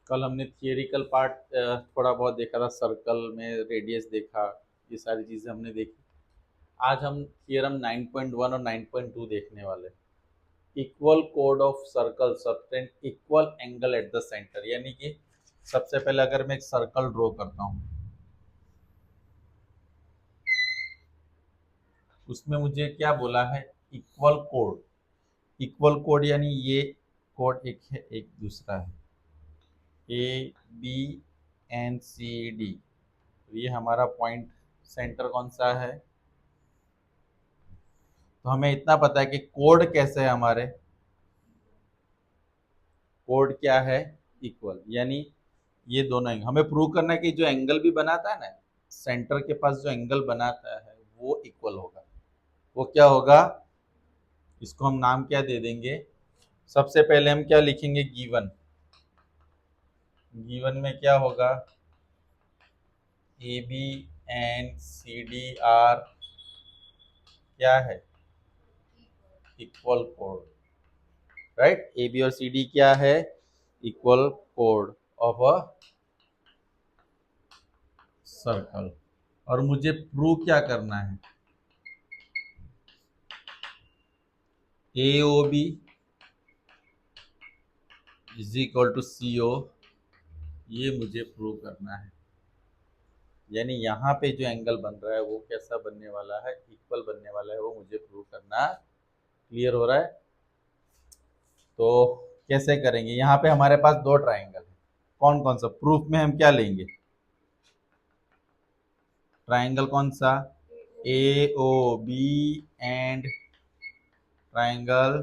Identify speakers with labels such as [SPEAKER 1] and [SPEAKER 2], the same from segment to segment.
[SPEAKER 1] कल हमने theoretical part थोड़ा बहुत देखा था, सर्कल में रेडियस देखा, ये सारी चीज़ें हमने देखी। आज हम थियरम 9.1 और 9.2 देखने वाले। इक्वल कोड of circle subtend equal angle eight the centre, यानी कि सबसे पहले अगर मैं एक सर्कल ड्रॉ करता हूँ, उसमें मुझे क्या बोला है, इक्वल कोड। इक्वल कोड यानी ये कोड एक है, एक दूसरा है, A B N C D. ये हमारा पॉइंट सेंटर कौन सा है, तो हमें इतना पता है कि कोड कैसे है हमारे, कोड क्या है, इक्वल। यानी ये दोनों एंगल हमें प्रूव करना है कि जो एंगल भी बनाता है ना, सेंटर के पास जो एंगल बनाता है वो इक्वल होगा। वो क्या होगा, इसको हम नाम क्या दे देंगे। सबसे पहले हम क्या लिखेंगे, गिवन। गिवन में क्या होगा, A B and C D are क्या है, इक्वल कोड, राइट। ए बी और सी डी क्या है, इक्वल कोड ऑफ अ सर्कल। और मुझे प्रूव क्या करना है, A O B is equal to C O, ये मुझे प्रूव करना है। यानी यहाँ पे जो एंगल बन रहा है वो कैसा बनने वाला है, इक्वल बनने वाला है, वो मुझे प्रूव करना। क्लियर हो रहा है। तो कैसे करेंगे, यहाँ पे हमारे पास दो ट्राइंगल है, कौन कौन सा, प्रूफ में हम क्या लेंगे, ट्राइंगल कौन सा, A O B and triangle.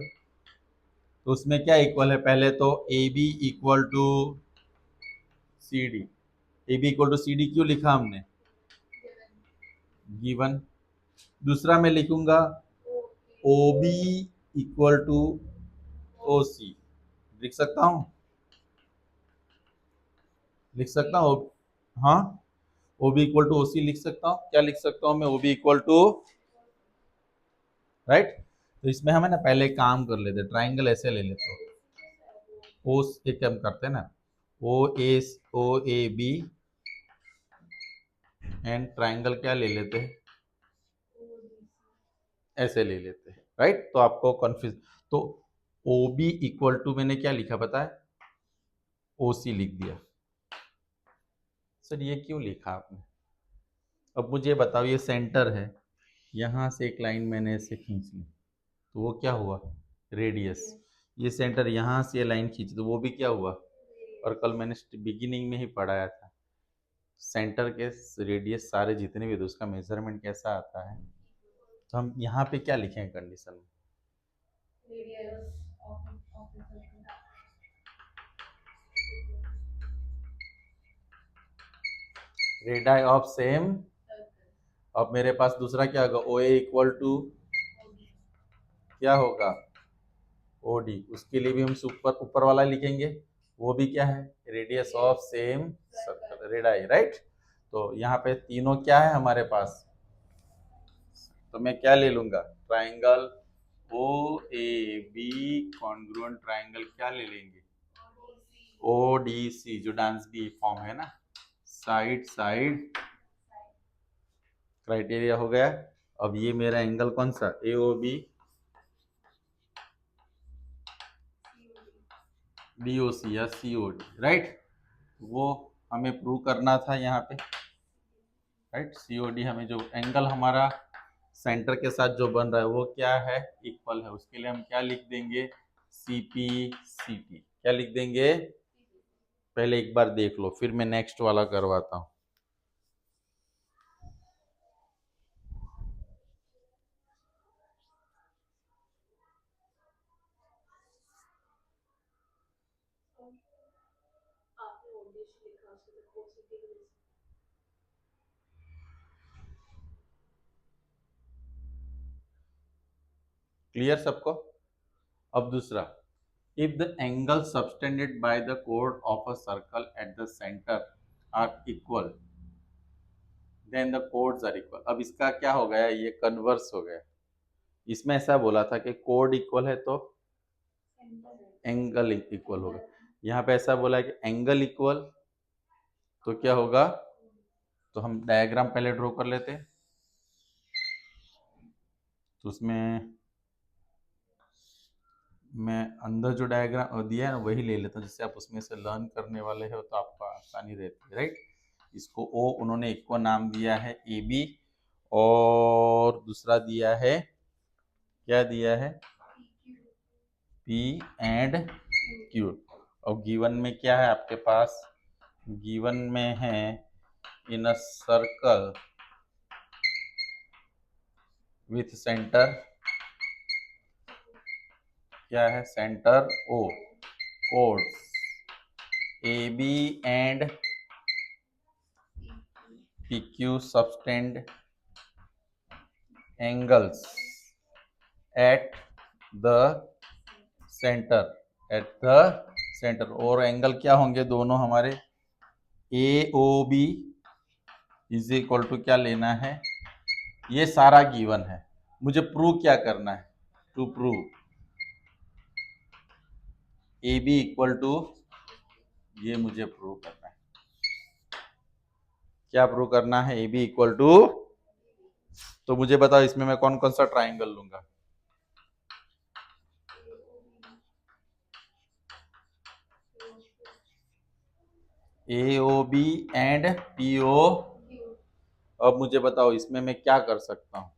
[SPEAKER 1] तो उसमें क्या इक्वल है, पहले तो A B equal to C D. A B equal to C D क्यों लिखा हमने, गिवन। दूसरा मैं लिखूंगा O B equal to O C, लिख सकता हूँ, लिख सकता हूँ। हाँ, O B equal to O C लिख सकता हूँ, क्या लिख सकता हूँ मैं, O B equal to, right. तो इसमें हमें ना पहले काम कर लेते, ट्राइंगल ऐसे ले लेते हो, ओ एक हम करते हैं ना, ओ ए, ओ ए बी एंड ट्राइंगल क्या ले लेते हैं, ऐसे ले लेते हैं, राइट। तो आपको कंफ्यूज, तो ओ बी इक्वल टू मैंने क्या लिखा पता है, ओ सी लिख दिया। सर ये क्यों लिखा आपने, अब मुझे बताओ, ये सेंटर है, यहाँ से एक लाइन मैंने ऐसे खींच ली, तो वो क्या हुआ, रेडियस। ये सेंटर यहाँ से लाइन खींची तो वो भी क्या हुआ, और कल मैंने बिगिनिंग में ही पढ़ाया था, सेंटर के रेडियस सारे जितने भी थे उसका मेजरमेंट कैसा आता है। तो हम यहाँ पे क्या लिखेंगे कंडीशन में, रेडाई ऑफ सेम। अब मेरे पास दूसरा क्या होगा, ओ ए इक्वल टू क्या होगा, ओ डी। उसके लिए भी हम ऊपर ऊपर वाला लिखेंगे, वो भी क्या है, radius of same circle, radii, right. तो यहाँ पे तीनों क्या है हमारे पास, तो मैं क्या ले लूंगा, triangle O A B congruent triangle क्या ले लेंगे, ओ डी सी, जो डांस बी फॉर्म है ना, साइड साइड क्राइटेरिया हो गया। अब ये मेरा एंगल कौन सा, A O B D O सी या सी ओ डी, राइट। वो हमें प्रूव करना था यहाँ पे, राइट। सी ओ डी हमें जो एंगल हमारा सेंटर के साथ जो बन रहा है वो क्या है, इक्वल है। उसके लिए हम क्या लिख देंगे, सी पी सी टी, क्या लिख देंगे, पहले एक बार देख लो फिर मैं नेक्स्ट वाला करवाता हूँ। क्लियर सबको। अब दूसरा, if the angle subtended by the chord of a circle at the center are equal then the chords are equal। अब इसका क्या हो गया, ये कन्वर्स हो गया। इसमें ऐसा बोला था कि कोड इक्वल है तो एंगल इक्वल होगा। यहाँ पे ऐसा बोला है कि एंगल इक्वल, तो क्या होगा, तो हम डायग्राम पहले ड्रॉ कर लेते हैं। तो उसमें मैं अंदर जो डायग्राम दिया है ना वही ले लेता हूँ, जिससे आप उसमें से लर्न करने वाले हो तो आपको आसानी रहती है, राइट। इसको ओ, उन्होंने एक को नाम दिया है ए बी, और दूसरा दिया है, क्या दिया है, पी एंड क्यू। और गिवन में क्या है आपके पास, गिवन में है in a circle with centre, क्या है, centre O, chords A B and P Q subtend angles at the centre, at the centre. और एंगल क्या होंगे दोनों हमारे, A O B is equal to क्या लेना है, ये सारा गिवन है, मुझे प्रूव क्या करना है, to prove A B equal to, ये मुझे प्रूव करना है, क्या प्रूव करना है, ए बी इक्वल टू, तो मुझे बताओ इसमें मैं कौन कौन सा ट्राइंगल लूंगा, A O B and P O. अब मुझे बताओ इसमें मैं क्या कर सकता हूं,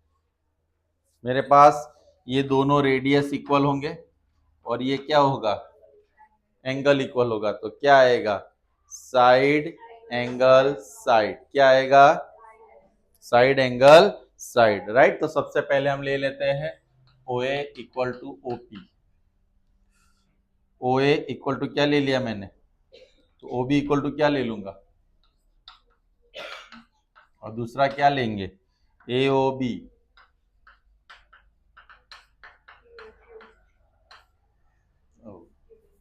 [SPEAKER 1] मेरे पास ये दोनों रेडियस इक्वल होंगे और ये क्या होगा, एंगल इक्वल होगा, तो क्या आएगा, साइड एंगल साइड, क्या आएगा, साइड एंगल साइड, राइट। तो सबसे पहले हम ले लेते हैं O A equal to O P, O A equal to क्या ले लिया मैंने, तो ओ बी इक्वल टू क्या ले लूंगा, और दूसरा क्या लेंगे, ए ओ बी,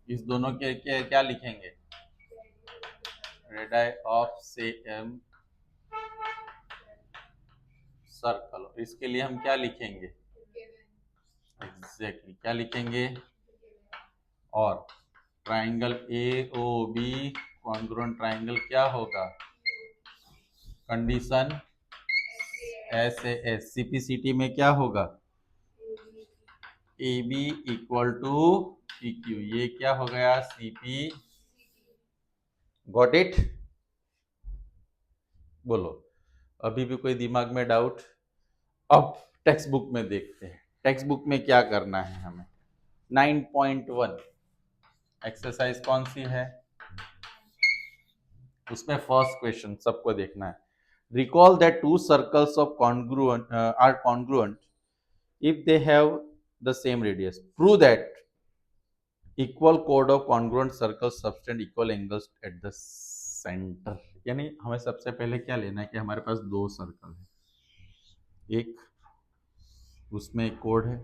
[SPEAKER 1] इस दोनों के क्या लिखेंगे, रेडाई ऑफ सेम सर्कल, इसके लिए हम क्या लिखेंगे, एग्जैक्टली क्या लिखेंगे, और triangle A O B congruent triangle क्या होगा, condition S A S, CPCT में क्या होगा, A B equal to P Q, ये क्या हो गया, सीपी, गॉट इट, बोलो, अभी भी कोई दिमाग में डाउट। अब टेक्स्ट बुक में देखते हैं, टेक्स्ट बुक में क्या करना है हमें, 9.1 एक्सरसाइज कौन सी है, उसमें फर्स्ट क्वेश्चन सबको देखना है, recall that two circles of congruent are congruent if they have the same radius, prove that equal chord of congruent circles subtend equal angles at the center। यानी हमें सबसे पहले क्या लेना है कि हमारे पास दो सर्कल है, एक उसमें एक कोड है,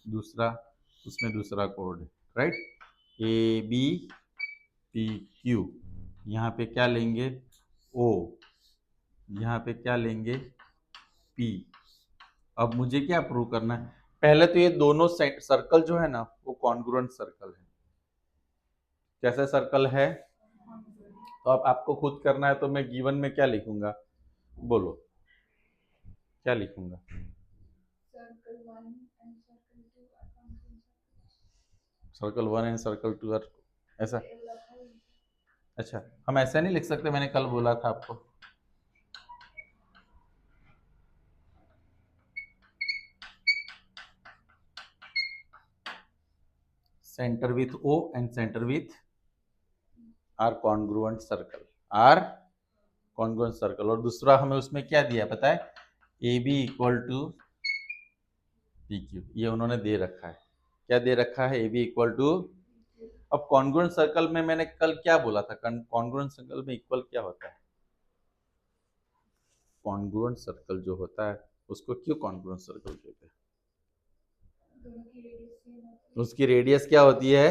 [SPEAKER 1] दूसरा उसमें दूसरा कोड है, right, A B P Q, यहाँ पे क्या लेंगे ओ, यहाँ पे क्या लेंगे पी। अब मुझे क्या प्रूव करना है, पहले तो ये दोनों सर्कल जो है ना वो कॉन्ग्रुएंट सर्कल है, कैसे सर्कल है, तो अब आपको खुद करना है, तो मैं गिवन में क्या लिखूंगा, बोलो क्या लिखूंगा, सर्कल 1 एंड सर्कल 2 आर, ऐसा, अच्छा हम ऐसा नहीं लिख सकते, मैंने कल बोला था आपको, centre with O and centre with are congruent circle, are congruent circle, और दूसरा हमें उसमें क्या दिया पता है, A B equal to P Q, ये उन्होंने दे रखा है, क्या दे रखा है, ए बी इक्वल टू। अब कॉन्ग्रुएंट सर्कल में मैंने कल क्या बोला था, कॉन्ग्रुएंट सर्कल में इक्वल क्या होता है, कॉन्ग्रुएंट सर्कल जो होता है उसको क्यों कॉन्ग्रुएंट सर्कल कहते हैं, उसकी रेडियस क्या होती है,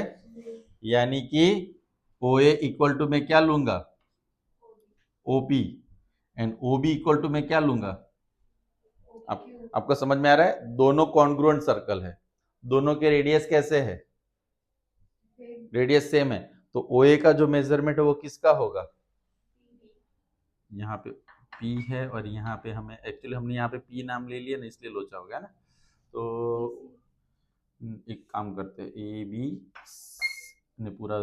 [SPEAKER 1] यानी कि ओ ए इक्वल टू मैं क्या लूंगा, O P, and O B equal to मैं क्या लूंगा, आपको समझ में आ रहा है, दोनों कॉन्ग्रुएंट सर्कल है, दोनों के रेडियस कैसे है, रेडियस सेम है, तो ओ ए का जो मेजरमेंट है वो किसका होगा? यहाँ पे पी है और यहाँ पे हमें एक्चुअली हमने यहाँ पे पी नाम ले लिया ना, इसलिए लोचा हो गया ना। तो एक काम करते हैं, ए बी ने पूरा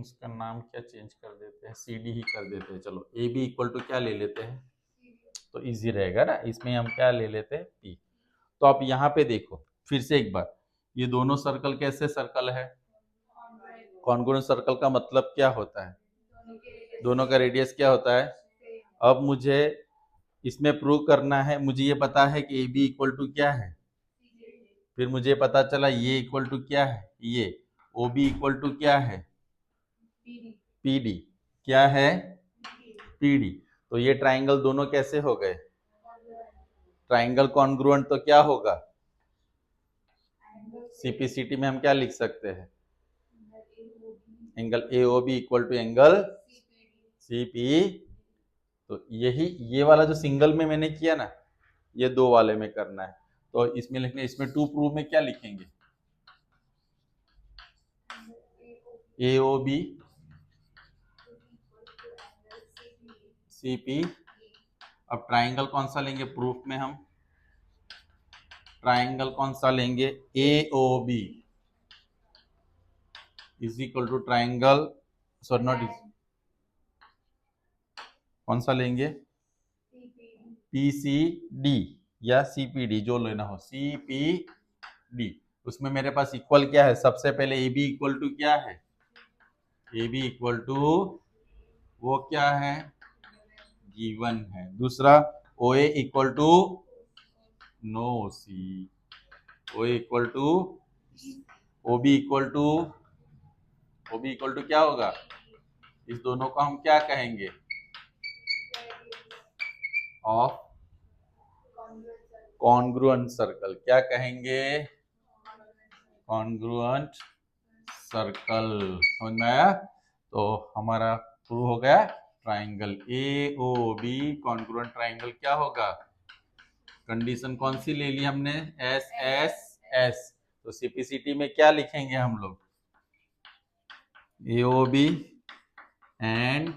[SPEAKER 1] इसका नाम क्या चेंज कर देते हैं, सी डी ही कर देते हैं। चलो ए बी इक्वल टू क्या ले लेते हैं, तो इजी रहेगा ना, इसमें हम क्या ले लेते हैं, पी। तो आप यहाँ पे देखो फिर से एक बार, ये दोनों सर्कल कैसे सर्कल है? कॉन्ग्रुएंट सर्कल का मतलब क्या होता है? दोनों का रेडियस क्या होता है? अब मुझे इसमें प्रूव करना है, मुझे ये पता है कि ए बी इक्वल टू क्या है, फिर मुझे पता चला ये इक्वल टू क्या है, ये ओ बी इक्वल टू क्या है, पी डी क्या है, पी डी। तो ये ट्राइंगल दोनों कैसे हो गए? ट्राइंगल कॉन्ग्रुएंट तो क्या होगा? सीपीसीटी में हम क्या लिख सकते हैं? Angle A O B equal to angle CP. तो यही ये वाला जो सिंगल में मैंने किया ना, ये दो वाले में करना है। तो इसमें लिखने, इसमें टू प्रूव में क्या लिखेंगे? ए ओ बी सीपी। अब ट्राइंगल कौन सा लेंगे प्रूफ में? हम ट्राइंगल कौन सा लेंगे? A O B is equal to triangle, sorry not is, कौन सा लेंगे? पीसीडी या सीपीडी, जो लेना हो, सीपीडी। उसमें मेरे पास इक्वल क्या है? सबसे पहले ए बी इक्वल टू क्या है? ए बी इक्वल टू वो क्या है, गिवन है। दूसरा O A equal to no C, O equal to, O B equal to, O B equal to क्या होगा? इस दोनों को हम क्या कहेंगे? Of congruent circle. क्या कहेंगे? Congruent circle. समझ में आया? तो हमारा प्रूव हो गया triangle A O B congruent triangle क्या होगा? कंडीशन कौन सी ले ली हमने? S S S. तो सीपीसीटी में क्या लिखेंगे हम लोग? ए ओ बी एंड,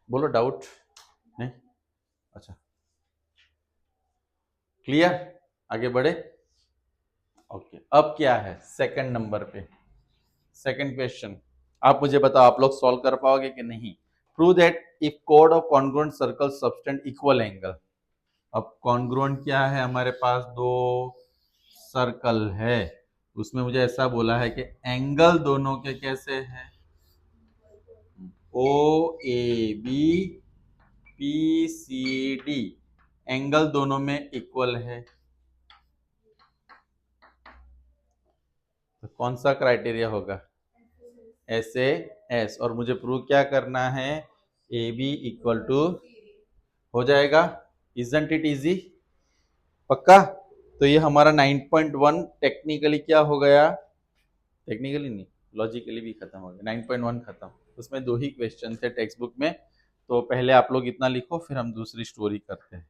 [SPEAKER 1] बोलो डाउट नहीं? अच्छा क्लियर, आगे बढ़े। ओके, अब क्या है सेकंड नंबर पे? सेकंड क्वेश्चन आप मुझे बताओ, आप लोग सॉल्व कर पाओगे कि नहीं? Prove that if code of congruent circle subtend equal angle. अब कॉन्ग्रुएंट क्या है हमारे पास? दो सर्कल है, उसमें मुझे ऐसा बोला है कि एंगल दोनों के कैसे हैं? O A B P C D, angle दोनों में इक्वल है। तो कौन सा क्राइटेरिया होगा? S A S. और मुझे प्रूव क्या करना है? ए बी इक्वल टू, हो जाएगा। Isn't it easy? पक्का? तो ये हमारा 9.1 टेक्निकली क्या हो गया? टेक्निकली नहीं, लॉजिकली भी खत्म हो गया। 9.1 खत्म। उसमें दो ही क्वेश्चन थे टेक्स्ट बुक में, तो पहले आप लोग इतना लिखो, फिर हम दूसरी स्टोरी करते हैं।